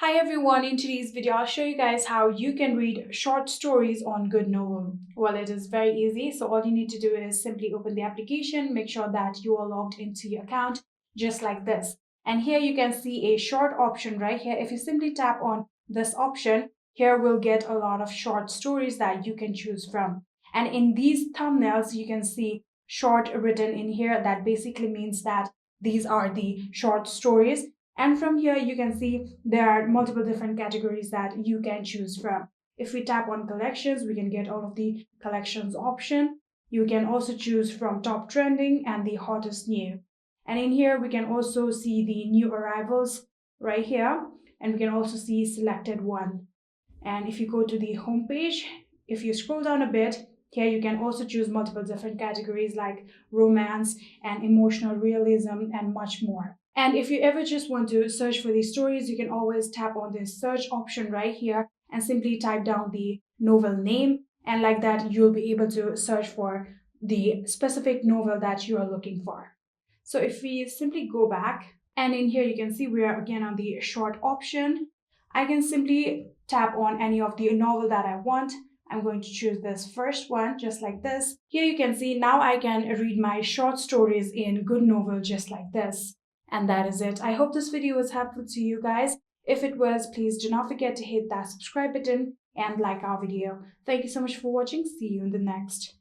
Hi everyone, in today's video I'll show you guys how you can read short stories on GoodNovel. Well, it is very easy, so all you need to do is simply open the application, make sure that you are logged into your account just like this. And here you can see a short option right here. If you simply tap on this option, here we'll get a lot of short stories that you can choose from. And in these thumbnails, you can see short written in here. That basically means that these are the short stories. And from here, you can see there are multiple different categories that you can choose from. If we tap on collections, we can get all of the collections option. You can also choose from top trending and the hottest new. And in here, we can also see the new arrivals right here. And we can also see selected one. And if you go to the home page, if you scroll down a bit, here you can also choose multiple different categories like romance and emotional realism and much more. And if you ever just want to search for these stories, you can always tap on this search option right here and simply type down the novel name. And like that, you'll be able to search for the specific novel that you are looking for. So if we simply go back, and in here you can see we are again on the short option. I can simply tap on any of the novel that I want. I'm going to choose this first one just like this. Here you can see now I can read my short stories in GoodNovel just like this. And that is it. I hope this video was helpful to you guys. If it was, please do not forget to hit that subscribe button and like our video. Thank you so much for watching. See you in the next.